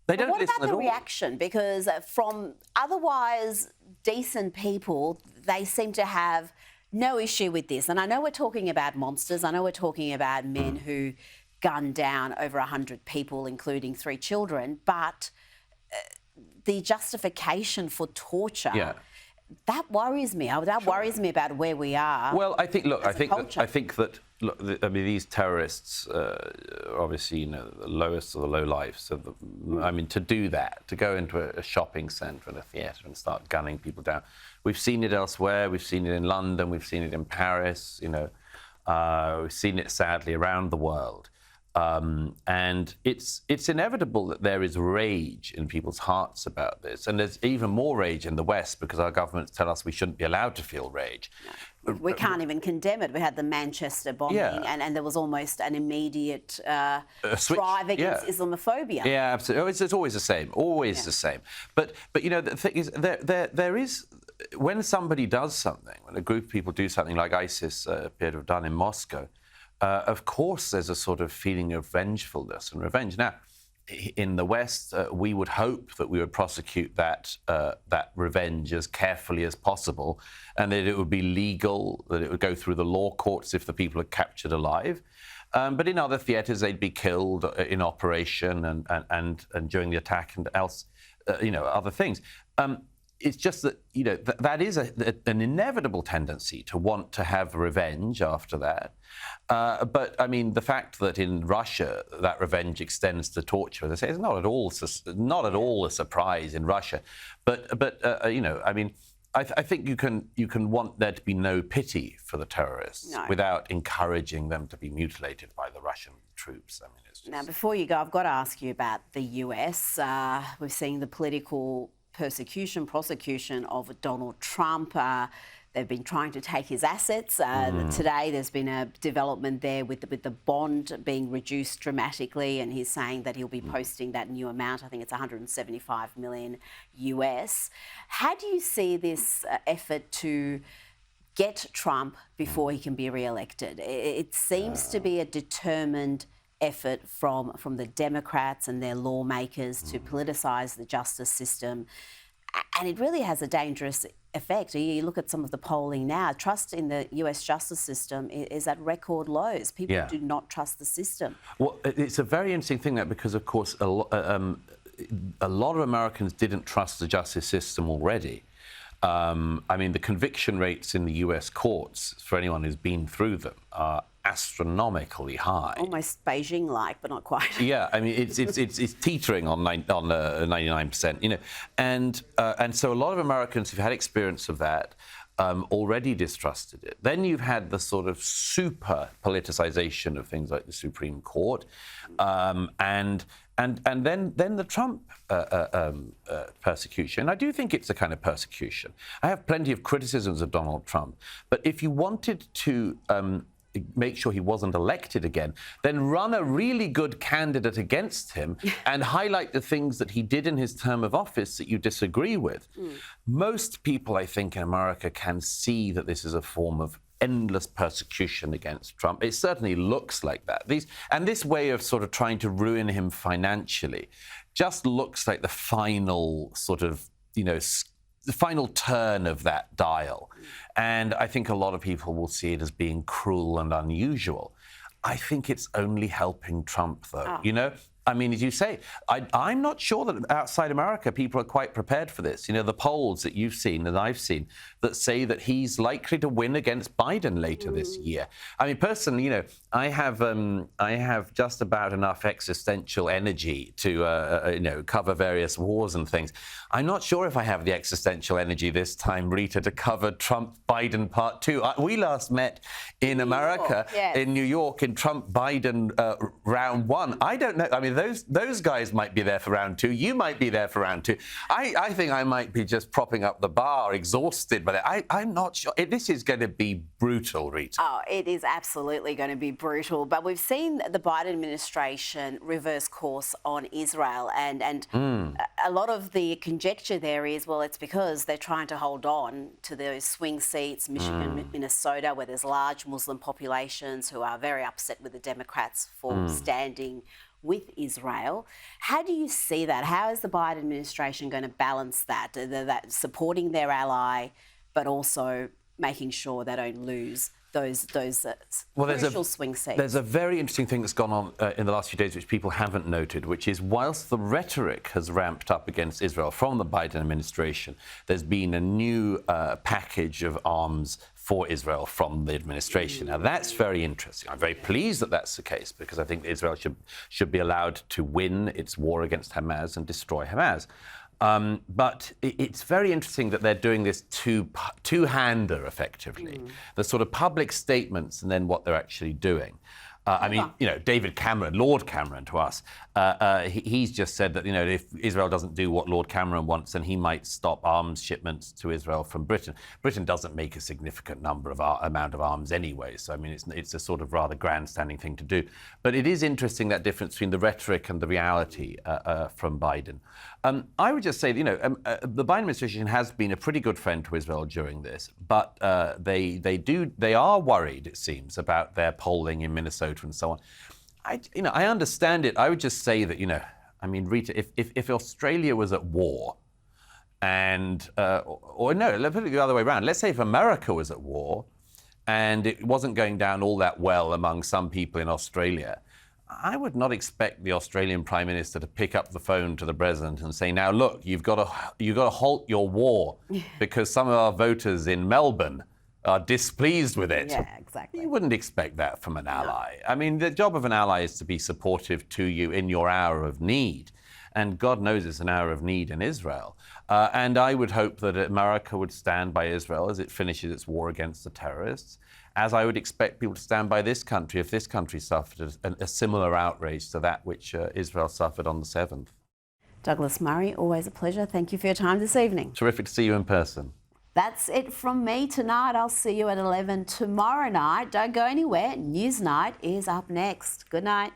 They don't what listen about at the all. reaction? Because from otherwise decent people, they seem to have no issue with this. And I know we're talking about monsters. I know we're talking about men who gunned down over 100 people, including 3 children. But the justification for torture, that worries me. That worries me about where we are. Well, I think that I mean, these terrorists obviously, the lowest of the low life. So, I mean, to do that, to go into a shopping centre and a theatre and start gunning people down, we've seen it elsewhere. We've seen it in London. We've seen it in Paris. We've seen it sadly around the world. And it's inevitable that there is rage in people's hearts about this. And there's even more rage in the West because our governments tell us we shouldn't be allowed to feel rage. No, we can't even condemn it. We had the Manchester bombing and there was almost an immediate drive against Islamophobia. Yeah, absolutely. It's always the same, the same. But the thing is, there is, when somebody does something, when a group of people do something like ISIS appear to have done in Moscow, of course, there's a sort of feeling of vengefulness and revenge. Now, in the West, we would hope that we would prosecute that revenge as carefully as possible, and that it would be legal, that it would go through the law courts if the people are captured alive. But in other theatres, they'd be killed in operation and during the attack and else, other things. It's just that, that is an inevitable tendency to want to have revenge after that. But, I mean, the fact that in Russia that revenge extends to torture, as I say, is not at all a surprise in Russia. But I mean, I think you can want there to be no pity for the terrorists without encouraging them to be mutilated by the Russian troops. I mean, it's just... Now, before you go, I've got to ask you about the US. We're seeing the political prosecution of Donald Trump. They've been trying to take his assets. Today there's been a development there with the bond being reduced dramatically, and he's saying that he'll be posting that new amount. I think it's 175 million US. How do you see this effort to get Trump before he can be re-elected? It seems to be a determined effort from the Democrats and their lawmakers to politicise the justice system. And it really has a dangerous effect. You look at some of the polling now, trust in the US justice system is at record lows. People do not trust the system. Well, it's a very interesting thing, that because, of course, a lot of Americans didn't trust the justice system already. I mean, the conviction rates in the US courts, for anyone who's been through them, are astronomically high. Almost Beijing-like, but not quite. Yeah, I mean, it's teetering on 99%, and so a lot of Americans who've had experience of that already distrusted it. Then you've had the sort of super politicization of things like the Supreme Court, and then the Trump persecution. I do think it's a kind of persecution. I have plenty of criticisms of Donald Trump, but if you wanted to make sure he wasn't elected again, then run a really good candidate against him and highlight the things that he did in his term of office that you disagree with. Most people, I think, in America can see that this is a form of endless persecution against Trump. It certainly looks like that. This way of sort of trying to ruin him financially just looks like the final sort of, the final turn of that dial. And I think a lot of people will see it as being cruel and unusual. I think it's only helping Trump, though. I mean, as you say, I'm not sure that outside America people are quite prepared for this. The polls that you've seen and I've seen that say that he's likely to win against Biden later this year. I mean, personally, I have just about enough existential energy to, cover various wars and things. I'm not sure if I have the existential energy this time, Rita, to cover Trump-Biden Part 2. We last met in America, in New York, in Trump-Biden round 1. I don't know. I mean, those guys might be there for round 2. You might be there for round 2. I think I might be just propping up the bar, exhausted. But I'm not sure. This is going to be brutal, Rita. Oh, it is absolutely going to be brutal. But we've seen the Biden administration reverse course on Israel. And a lot of the conjecture there is, well, it's because they're trying to hold on to those swing seats, Michigan, Minnesota, where there's large Muslim populations who are very upset with the Democrats for standing with Israel. How do you see that? How is the Biden administration going to balance that, that supporting their ally, but also making sure they don't lose those crucial swing seats? There's a very interesting thing that's gone on in the last few days, which people haven't noted, which is whilst the rhetoric has ramped up against Israel from the Biden administration, there's been a new package of arms for Israel from the administration. Now, that's very interesting. I'm very pleased that that's the case, because I think Israel should be allowed to win its war against Hamas and destroy Hamas. But it's very interesting that they're doing this two-hander, effectively. The sort of public statements and then what they're actually doing. I mean, David Cameron, Lord Cameron to us, he's just said that, if Israel doesn't do what Lord Cameron wants, then he might stop arms shipments to Israel from Britain. Britain doesn't make a significant amount of arms anyway, so, I mean, it's a sort of rather grandstanding thing to do. But it is interesting, that difference between the rhetoric and the reality from Biden. I would just say, the Biden administration has been a pretty good friend to Israel during this, but they are worried, it seems, about their polling in Minnesota and so on. I understand it. I would just say that, Rita, if Australia was at war, and or no, let's put it the other way around. Let's say if America was at war, and it wasn't going down all that well among some people in Australia, I would not expect the Australian Prime Minister to pick up the phone to the President and say, now look, you've got to halt your war because some of our voters in Melbourne are displeased with it. Yeah, exactly. You wouldn't expect that from an ally. I mean, the job of an ally is to be supportive to you in your hour of need. And God knows it's an hour of need in Israel. And I would hope that America would stand by Israel as it finishes its war against the terrorists, as I would expect people to stand by this country if this country suffered a similar outrage to that which Israel suffered on the 7th. Douglas Murray, always a pleasure. Thank you for your time this evening. Terrific to see you in person. That's it from me tonight. I'll see you at 11 tomorrow night. Don't go anywhere. Newsnight is up next. Good night.